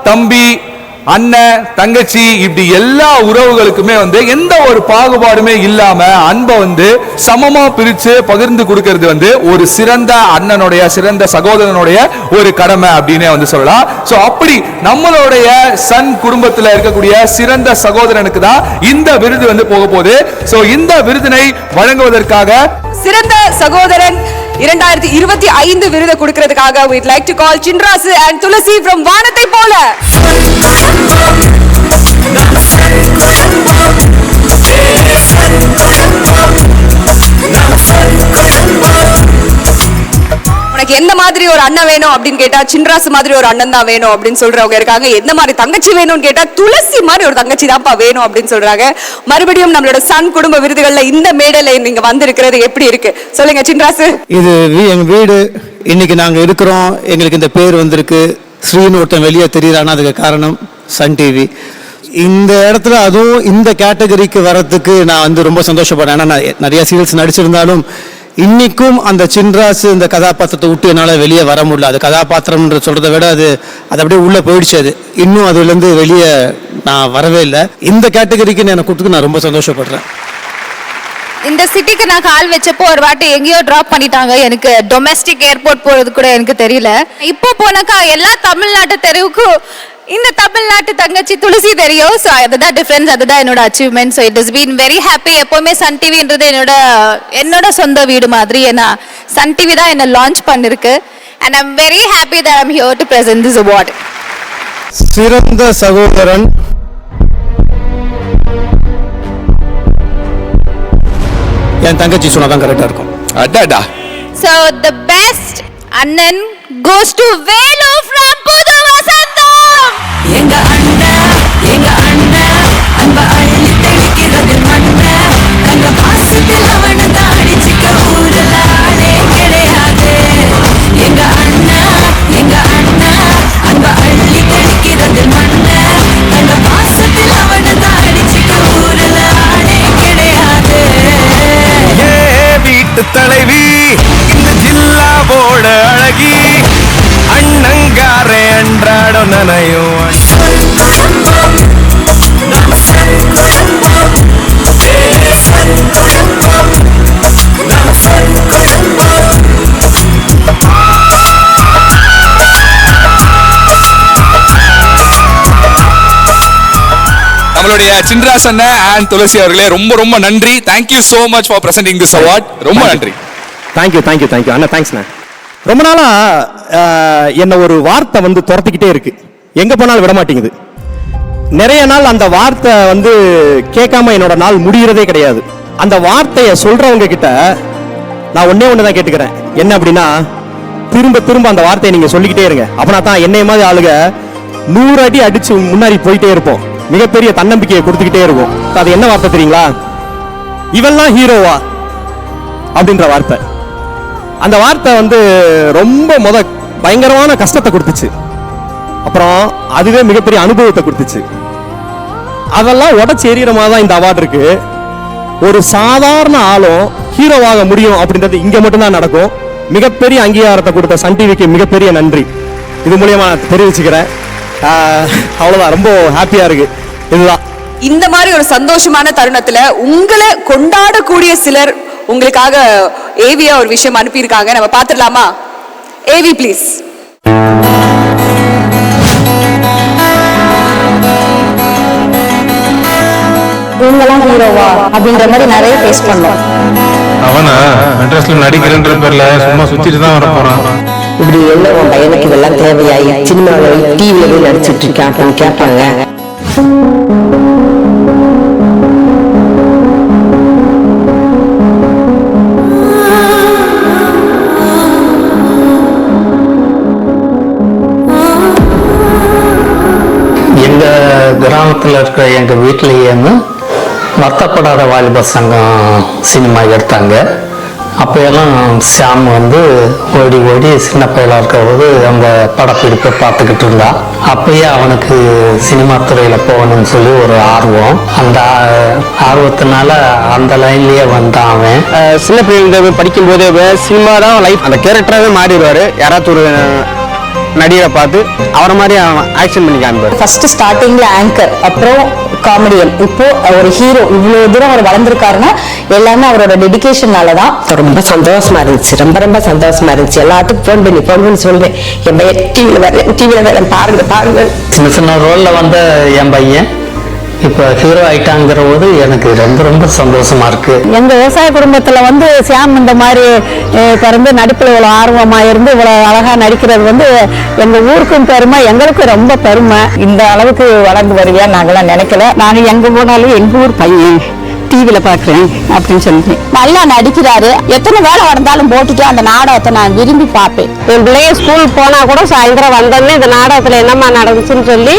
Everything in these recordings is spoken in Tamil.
தம்பி, அண்ணன், தங்கச்சி, இப்படி எல்லா உறவுகளுக்குமே எந்த ஒரு பாகுபாடுமே இல்லாம அன்பை சமமா பிரிச்சு பகிர்ந்து கொடுக்கிறது ஒரு சிறந்த அண்ணனுடைய, சிறந்த சகோதரனுடைய ஒரு கடமை அப்படின்னே சொல்லலாம். சோ அப்படி நம்மளுடைய சன் குடும்பத்தில் இருக்கக்கூடிய சிறந்த சகோதரனுக்கு தான் இந்த விருது போக போகுது. சோ இந்த விருதினை வழங்குவதற்காக சிறந்த சகோதரன் 2025 விருதை கொடுக்கிறதுக்காக we'd like to call Chinrasu and Thulasi from வானத்தை போல. உனக்கு எந்த மாதிரி ஒரு அண்ணன் வேணும் அப்படின்னு கேட்டா சின்ராசு மாதிரி ஒரு அண்ணன் தான் வேணும் அப்படின்னு சொல்றவங்க இருக்காங்க. எந்த மாதிரி தங்கச்சி வேணும்னு கேட்டா துளசி மாதிரி ஒரு தங்கச்சி தான்ப்பா வேணும் அப்படின்னு சொல்றாங்க. மறுபடியும் நம்மளோட சன் குடும்ப விருதுகள்ல இந்த மேடையில நீங்க வந்திருக்கிறது எப்படி இருக்கு சொல்லுங்க சின்ராசு. இது எங்க வீடு, இன்னைக்கு நாங்க இருக்கிறோம், எங்களுக்கு இந்த பேர் வந்திருக்கு. ஸ்ரீன்னு ஒருத்தன் வெளியே தெரியுறானா அதுக்கு காரணம் சன் டிவி. இந்த இடத்துல அதுவும் இந்த கேட்டகரிக்கு வரத்துக்கு நான் ரொம்ப சந்தோஷப்படுறேன். ஏன்னா நான் நிறைய சீரியல்ஸ் நடிச்சிருந்தாலும் இன்னைக்கும் அந்த சின்ராசு இந்த கதாபாத்திரத்தை விட்டு என்னால் வெளியே வர முடியல. அது கதாபாத்திரம்ன்ற சொல்றதை விட அது அப்படியே உள்ள போயிடுச்சு. அது இன்னும் அதுலேருந்து வெளியே நான் வரவே இல்லை. இந்த கேட்டகரிக்கு எனக்கு கொடுத்துக்கு நான் ரொம்ப சந்தோஷப்படுறேன். இந்த சிட்டிக்கு நான் கால் வச்சப்போ ஒரு வாட்டி எங்கேயோ டிராப் பண்ணிட்டாங்க. எனக்கு டொமெஸ்டிக் ஏர்போர்ட் போறது கூட எனக்கு தெரியல. இப்போ போனாக்கா எல்லா தமிழ்நாட்டு தெருவுக்கும் இந்த தமிழ்நாட்டு தங்கச்சி துளசி தெரியும். ஸோ அதுதான் டிஃப்ரென்ஸ், அதுதான் என்னோட achievement. So it is been very happy. எப்போவுமே சன் டிவின்றது என்னோட சொந்த வீடு மாதிரி. ஏன்னா சன் டிவி தான் என்னை லான்ச் பண்ணிருக்கு. And I'm very happy that I'm here to present this award. சிறந்த சகோதரன் என் தங்கச்சி சொன்னாதான் கரெக்டா இருக்கும். அடாடா. So the best அண்ணன் goes to வேலு from புது வசந்தம். எங்க அண்ணா அன்ப அள்ளி தெளிக்கிறது மண்ணா. தங்க பாசத்தில் அவனை தாடிச்சிக்க ஊரல ஆளே கிடையாது. எங்க அண்ணா அன்ப அள்ளி தெளிக்கிறது மண்ணா. தங்க பாசத்தில் அவனை தாடிச்சிக்க ஊரல ஆளே கிடையாது. வீட்டு தலைவி இந்த ஜில்லாவோட அழகி, அண்ணங்காரே அன்றாடம் நனையும். நம்மளுடைய சின்ராஸ் அண்ணன் அண்ட் துளசி அவர்களே ரொம்ப ரொம்ப நன்றி. Thank you so much for presenting this award. ரொம்ப நன்றி. தேங்க்யூ அண்ணா. தேங்க்ஸ்ண்ணா. ரொம்ப நாளா என்ன ஒரு வார்த்தை துரத்திக்கிட்டே இருக்கு, எங்க போனாலும் விட மாட்டேங்குது. நிறைய நாள் அந்த வார்த்தை கேட்காம என்னோட நாள் முடிகிறதே கிடையாது. அந்த வார்த்தையை சொல்றவங்க கிட்ட நான் ஒண்ணே தான் கேட்டுக்கிறேன். என்ன அப்படின்னா, திரும்ப திரும்ப அந்த வார்த்தையை நீங்க சொல்லிக்கிட்டே இருங்க. அப்படின்னா தான் என்னைய மாதிரி ஆளுங்க 100 அடி அடிச்சு முன்னாடி போயிட்டே இருப்போம். மிகப்பெரிய தன்னம்பிக்கையை கொடுத்துக்கிட்டே இருக்கும். அது என்ன வார்த்தை தெரியுங்களா? இவெல்லாம் ஹீரோவா அப்படின்ற வார்த்தை. அந்த வார்த்தை ரொம்ப பயங்கரமான கஷ்டத்தை கொடுத்துச்சு. அப்புறம் அதுவே மிகப்பெரிய அனுபவத்தை கொடுத்துச்சு. அதெல்லாம் உடச்சு எறிகிற மாதிரி தான் இந்த அவார்டு இருக்கு. ஒரு சாதாரண ஆளும் ஹீரோவாக முடியும் அப்படின்றது இங்க மட்டும்தான் நடக்கும். மிகப்பெரிய அங்கீகாரத்தை கொடுத்த சன் டிவிக்கு மிகப்பெரிய நன்றி இது மூலியமா தெரிவிச்சுக்கிறேன். அவ்வளவுதான், ரொம்ப ஹாப்பியா இருக்கு. இதுதான் இந்த மாதிரி ஒரு சந்தோஷமான தருணத்துல உங்களை கொண்டாடக்கூடிய சிலர் உங்களுக்காக ஏவியா ஒரு விஷயம் அனுப்பியிருக்காங்க. நம்ம பாத்துடலாமா? AV please. இவங்கெல்லாம் ஹீரோவா அப்படின்ற மாதிரி நிறைய ஃபேஸ் பண்ணோம். அவனா மெட்ராஸ்ல நடிக்கிறன்ற பேர்ல சும்மா சுத்திட்டு தான் வர போறான். இப்படி என்ன உன் பையனுக்கு இதெல்லாம் தேவையாயி சினிமாவில் டிவியில போய் நடிச்சிட்டு இருக்கான் அப்படின்னு கேட்பாங்க. எங்க கிராமத்துல இருக்கிற எங்க வீட்டிலேயே வருத்தப்படாத வாலிப சங்கம் சினிமா எடுத்தாங்க. அப்போயெல்லாம் ஷாம் ஓடி ஓடி சின்ன பையலாக இருக்கிறபோது அந்த படப்பிடிப்பை பார்த்துக்கிட்டு இருந்தான். அப்பயே அவனுக்கு சினிமா துறையில் போகணும்னு சொல்லி ஒரு ஆர்வம். அந்த ஆர்வத்தினால அந்த லைன்லேயே வந்தான் அவன். சின்ன பிள்ளைங்க படிக்கும்போதே சினிமா தான் லைஃப், அந்த கேரக்டராகவே மாறிடுவார். யாராவது ஒரு நடிகரை பார்த்து அவரை மாதிரி ஆக்ஷன் பண்ணி காமிப்பார். ஃபர்ஸ்ட் ஸ்டார்டிங்ல ஆங்கர், அப்புறம் காமெடியன், இப்போ ஒரு ஹீரோ. இவ்வளவு தூரம் அவர் வளர்ந்துருக்காருன்னா எல்லாமே அவரோட டெடிகேஷனால தான். ரொம்ப சந்தோஷமா இருந்துச்சு, ரொம்ப ரொம்ப சந்தோஷமா இருந்துச்சு. எல்லாத்துக்கும் ஃபோன் பண்ணி சொல்றேன், என் பையன் டிவியில வரேன் பாருங்க பாருங்க. சின்ன சின்ன ரோல்ல வந்த என் பையன் இப்போ ஹீரோ ஆயிட்டாங்கிற போது எனக்கு ரொம்ப ரொம்ப சந்தோஷமா இருக்கு. எங்க விவசாய குடும்பத்துல வந்து சியாம் இந்த மாதிரி பிறந்து நடிப்புல இவ்வளவு ஆர்வமா இருந்து இவ்வளவு அழகா நடிக்கிறது வந்து எங்க ஊருக்கும் பெருமை, எங்களுக்கும் ரொம்ப பெருமை. இந்த அளவுக்கு வளர்ந்து வருவியா நாங்களாம் நினைக்கல. நான் எங்க போனாலும் எங்க ஊர் பையன் டிவியில பாக்குறேன் அப்படின்னு சொல்லி நல்லா நடிக்கிறாரு. எத்தனை வேலை வந்தாலும் போட்டுட்டு அந்த நாடகத்தை நான் விரும்பி பார்ப்பேன். என் பிள்ளைய ஸ்கூல் போனா கூட சாயந்தரம் வந்தோடனே இந்த நாடகத்துல என்னம்மா நடந்துச்சுன்னு சொல்லி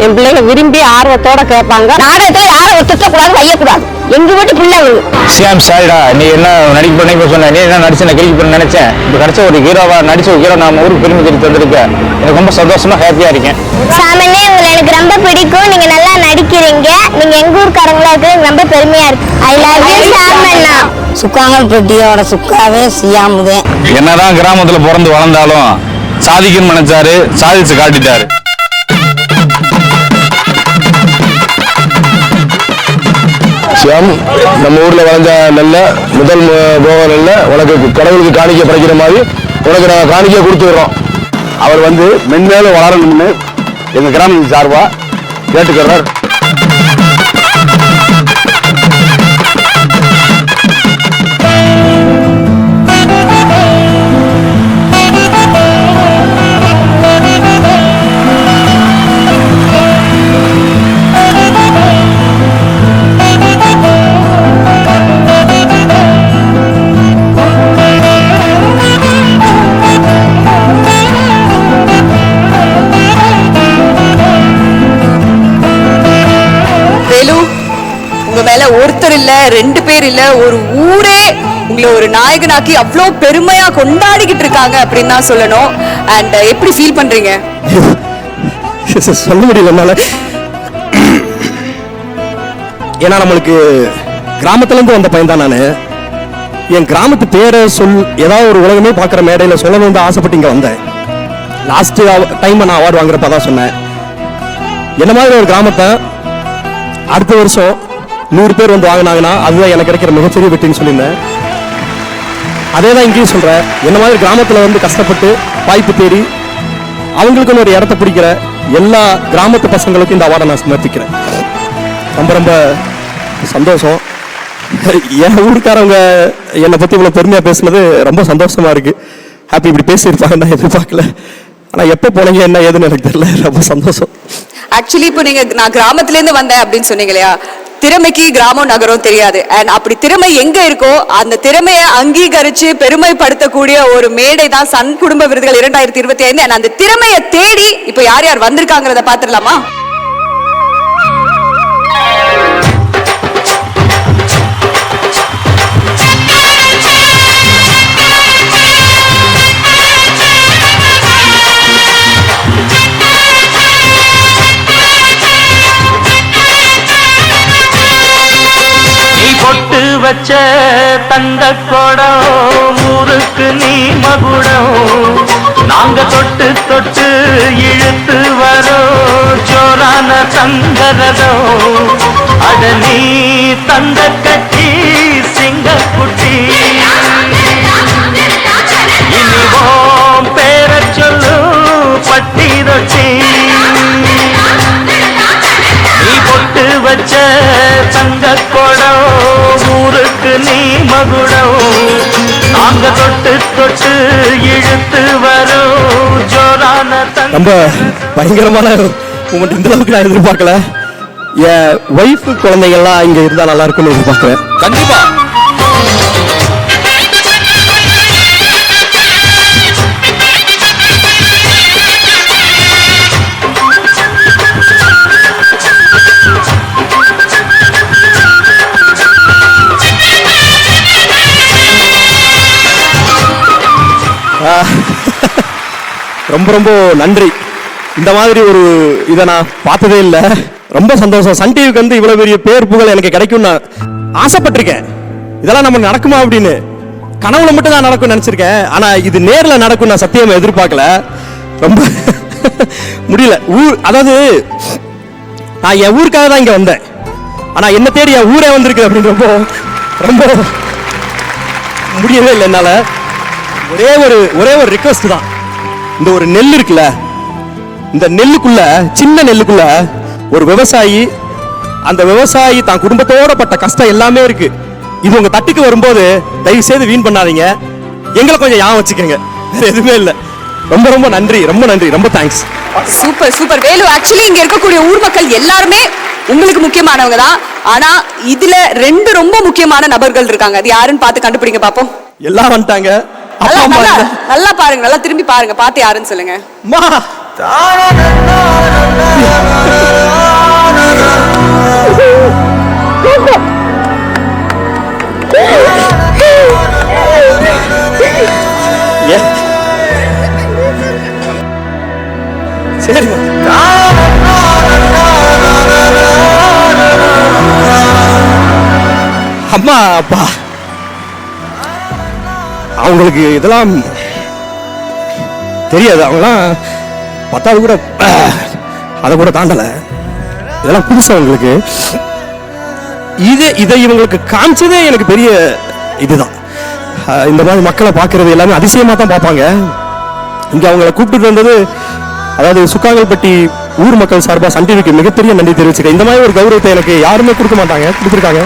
என் பிள்ளைங்க விரும்பி ஆர்வத்தோட கேட்பாங்க. நாடகத்தை யாரும் திட்டக்கூடாது, வையக்கூடாது. எங்க வீட்டு பிள்ளைங்க சியாம் சாரிடா, நீ என்ன நடிக்க பண்ணி சொன்ன, நீ என்ன நடிச்சு நான் கிளிக் பண்ண நினைச்சேன். இப்போ கிடைச்ச ஒரு ஹீரோவா நடிச்ச ஒரு ஹீரோ நம்ம ஊருக்கு பெருமை தெரிவித்து வந்திருக்கேன். எனக்கு ரொம்ப சந்தோஷமா ஹாப்பியா இருக்கேன். சாமனே உங்களை எனக்கு ரொம்ப பிடிக்கும், நீங்க நல்லா நடிக்கிறீங்க, நீங்க எங்க ஊர்க்காரங்களா இருக்கு, ரொம்ப பெருமையா இருக்கு. ஐ லவ் யூ சாமண்ணா. சுக்காங்கல் பெட்டியோட சுக்காவே சியாமுதே. என்னதான் கிராமத்துல பிறந்து வளர்ந்தாலும் சாதிக்கணும்னு நினைச்சாரு, சாதிச்சு காட்டிட்டாரு. சியாம் நம்ம ஊர்ல வளர்ந்த நல்ல முதல் போக நல்ல உனக்கு கடவுளுக்கு காணிக்க படைக்கிற மாதிரி உனக்கு நாங்கள் காணிக்க கொடுத்துடுறோம். அவர் வந்து மென்மேலும் வளரணும்னு எங்க கிராமத்தின் சார்பா கேட்டுக்கிறார். ஒருத்தர் இல்ல, ரெண்டு பேர் இல்ல, ஒரு ஊரே உங்களை ஒரு நாயகனாக்கி அவ்வளோ பெருமையா கொண்டாடிக்கிட்டு இருக்காங்க அப்படின்னு தான் சொல்லணும். அண்ட் எப்படி ஃபீல் பண்றீங்க? சொல்ல முடியல என்னால. ஏன்னா நம்மளுக்கு கிராமத்துல இருந்து வந்த பையன் தான் நானு. என் கிராமத்து பேரை ஏதாவது ஒரு உலகமே பார்க்குற மேடையில் சொல்லணும்னு தான் ஆசைப்பட்டு இங்கே வந்தேன். லாஸ்ட் டைம் நான் அவார்டு வாங்குறப்ப தான் சொன்னேன், என்ன மாதிரி ஒரு கிராமத்தை அடுத்த வருஷம் 100 பேர் வந்து வாங்கினாங்கன்னா அதுதான் எனக்கு கிடைக்கிற மிகப்பெரிய வெற்றின்னு சொல்லியிருந்தேன். அதே தான் இங்கேயும் சொல்கிறேன், என்ன மாதிரி கிராமத்தில் வந்து கஷ்டப்பட்டு வாய்ப்பு தேடி அவங்களுக்குன்னு ஒரு இடத்த பிடிக்கிற எல்லா கிராமத்து பசங்களுக்கும் இந்த அவார்டை நான் சமர்ப்பிக்கிறேன். ரொம்ப ரொம்ப சந்தோஷம். என் ஊருக்காரவங்க என்னை பற்றி இவ்வளோ பெருமையாக பேசுனது ரொம்ப சந்தோஷமா இருக்கு. ஹாப்பி. இப்படி பேசியிருப்பாங்க நான் எதிர்பார்க்கல. ஆனால் எப்போ போனீங்க என்ன ஏதுன்னு எனக்கு தெரியல. ரொம்ப சந்தோஷம். ஆக்சுவலி இப்போ நீங்க நான் கிராமத்துலேருந்து வந்தேன் அப்படின்னு சொன்னீங்க இல்லையா, திறமைக்கு கிராமம் நகரம் தெரியாது. அண்ட் அப்படி திறமை எங்க இருக்கோ அந்த திறமையை அங்கீகரிச்சு பெருமைப்படுத்தக்கூடிய ஒரு மேடை தான் சன் குடும்ப விருதுகள் 2025. அண்ட் அந்த திறமையை தேடி இப்போ யார் யார் வந்திருக்காங்கிறத பாத்துடலாமா? வச்ச தங்க கொடம் ஊருக்கு நீ மகுடம், நாங்க தொட்டு தொட்டு இழுத்து வரோம் ஜோரான தங்கரதம். அட நீ தந்த கட்டி சிங்க குட்டி, இனிவோம் பேர சொல்லு பட்டி ரொட்டி. நீ பொட்டு வச்ச தங்க கொடம் ஊருக்கு நீ மகுடம், நாங்க தொட்டு தொட்டு இழுத்து வரோம் ஜோரான தங்க. ரொம்ப பயங்கரமான மூமெண்ட். இந்த அளவுக்கு நான் எதிர்பார்க்கல. என் ஒய்ஃப் குழந்தைகள்லாம் இங்க இருந்தா நல்லா இருக்கும்னு எதிர்பார்க்கிறேன். கண்டிப்பா. ரொம்ப ரொம்ப நன்றி. இந்த மாதிரி ஒரு இதை நான் பார்த்ததே இல்லை. ரொம்ப சந்தோஷம். சன் டிவிக்கு வந்து இவ்வளவு பெரிய பேர் புகழ் எனக்கு கிடைக்கும் நான் ஆசைப்பட்டிருக்கேன். இதெல்லாம் நம்ம நடக்குமா அப்படின்னு கனவுல மட்டும் தான் நடக்கும் நினைச்சிருக்கேன். ஆனா இது நேர்ல நடக்கும் நான் சத்தியமா எதிர்பார்க்கல. ரொம்ப முடியல. அதாவது நான் என் ஊருக்காக தான் இங்க வந்தேன், ஆனா என்ன தேடி என் ஊரே வந்திருக்கு அப்படின்றப்போ ரொம்ப முடியவே இல்லை என்னால. ஒரே ஒரு ரிக்வெஸ்ட் தான். இந்த ஒரு நெல் இருக்குல்ல, இந்த நெல்லுக்குள்ள, சின்ன நெல்லுக்குள்ள ஒரு விவசாயி, அந்த விவசாயி தான் குடும்பத்தோட பட்ட கஷ்டம் எல்லாமே இருக்கு. இது உங்க தட்டுக்கு வரும்போது தயவு செய்து வீண் பண்ணாதீங்க, எங்களை கொஞ்சம் ஞாபகம் வச்சுக்கோங்க, வேற எதுவுமே இல்லை. ரொம்ப ரொம்ப நன்றி, ரொம்ப நன்றி, ரொம்ப thanks. Super super Velu. Actually இங்க இருக்கக்கூடிய ஊர் மக்கள் எல்லாருமே உங்களுக்கு முக்கியமானவங்க தான். ஆனா இதுல 2 ரொம்ப முக்கியமான நபர்கள் இருக்காங்க. அது யாருன்னு பார்த்து கண்டுபிடிங்க பாப்போம். எல்லாம் வந்துட்டாங்க. நல்லா பாருங்க, நல்லா திரும்பி பாருங்க, பார்த்து யாருன்னு சொல்லுங்க. சரி அம்மா அப்பா, அவங்களுக்கு இதெல்லாம் தெரியாது. அவங்களாம் 10வது கூட அதை கூட தாண்டல. இதெல்லாம் புதுசு அவங்களுக்கு. இதை இவங்களுக்கு காமிச்சதே எனக்கு பெரிய இதுதான். இந்த மாதிரி மக்களை பார்க்கறது எல்லாமே அதிசயமா தான் பார்ப்பாங்க. இங்க அவங்கள கூப்பிட்டு வந்தது, அதாவது சுக்காங்கல்பட்டி ஊர் மக்கள் சார்பா சன் டிவிக்கு மிகப்பெரிய நன்றி தெரிவிச்சுக்கிறேன். இந்த மாதிரி ஒரு கௌரவத்தை எனக்கு யாருமே கொடுக்க மாட்டாங்க, கொடுத்துருக்காங்க.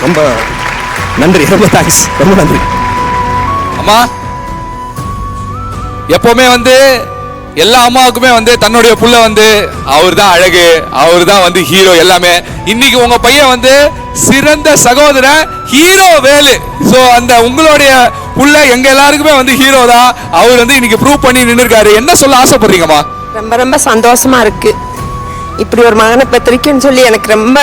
ரொம்ப நன்றி, ரொம்ப தேங்க்ஸ், ரொம்ப நன்றி. அம்மா எப்பவுமே வந்து எல்லா அம்மாவுக்குமே வந்து தன்னுடைய புள்ள வந்து அவர் தான் அழகு, அவர் தான் வந்து ஹீரோ எல்லாமே. இன்னைக்கு உங்க பையன் வந்து சிறந்த சகோதரன் ஹீரோ வேலு. சோ அந்த உங்களுடைய புள்ள எங்க எல்லாருக்குமே வந்து ஹீரோ தான். அவர் வந்து இன்னைக்கு ப்ரூவ் பண்ணி நின்னுருக்காரு. என்ன சொல்ல ஆசைப்படுறீங்கம்மா? ரொம்ப ரொம்ப சந்தோஷமா இருக்கு. இப்படி ஒரு மகனை பெற்றிருக்குன்னு சொல்லி எனக்கு ரொம்ப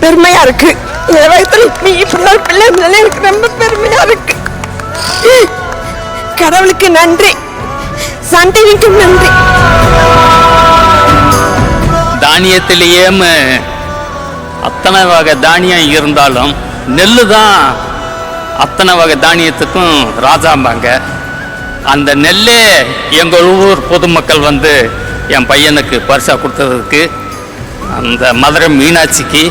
பெருமையா இருக்கு. என் வயசுல இப்படி ஒரு பிள்ளை இருந்தாலே எனக்கு ரொம்ப பெருமையா இருக்கு. கடவுளுக்கு நன்றி, சன் டிவிக்கும் நன்றி. தானியத்திலேயே அத்தனை வகை தானியம் இருந்தாலும் நெல்லு தான் அத்தனை வகை தானியத்துக்கும் ராஜாம்பாங்க. அந்த நெல்லே எங்கள் ஊர் பொதுமக்கள் வந்து என் பையனுக்கு பரிசாக கொடுத்ததுக்கு அந்த மதுரை மீனாட்சிக்கு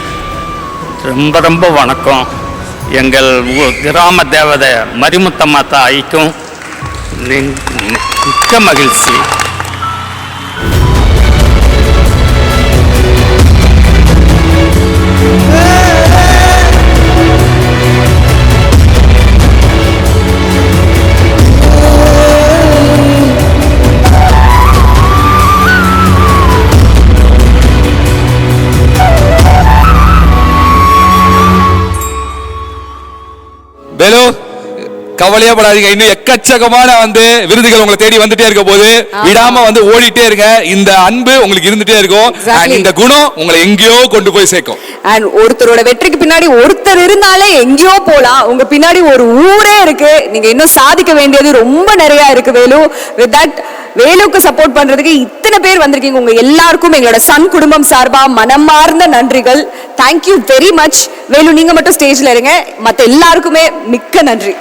ரொம்ப ரொம்ப வணக்கம். எங்கள் கிராம தேவதை மரிமுத்தம்மா தாய்க்கும் மிக்க மகிழ்ச்சி. வேலு கவலையே படாதீங்க, இன்னும் எக்கச்சக்கமான வந்து விருதுகள் உங்களை தேடி வந்துட்டே இருக்க போது விடாம வந்து ஓடிட்டே இருங்க. இந்த அன்பு உங்களுக்கு இருந்துட்டே இருக்கும். இந்த குணம் உங்களை எங்கேயோ கொண்டு போய் சேர்க்கும். அண்ட் ஒருத்தரோட வெற்றிக்கு பின்னாடி ஒருத்தர் இருந்தாலே எங்கேயோ போலாம். உங்க பின்னாடி ஒரு ஊரே இருக்கு. நீங்க இன்னும் சாதிக்க வேண்டியது ரொம்ப நிறைய இருக்கு வேலு. வித் தட் வேலுக்கு சப்போர்ட் பண்றதுக்கு இத்தனை பேர் வந்திருக்கீங்க. உங்க எல்லாருக்கும் எங்களோட சன் குடும்பம் சார்பா மனமார்ந்த நன்றிகள். Thank you very much. வேலு நீங்க மட்டும் ஸ்டேஜ்ல இருங்க, மத்த எல்லாருக்குமே மிக்க நன்றி.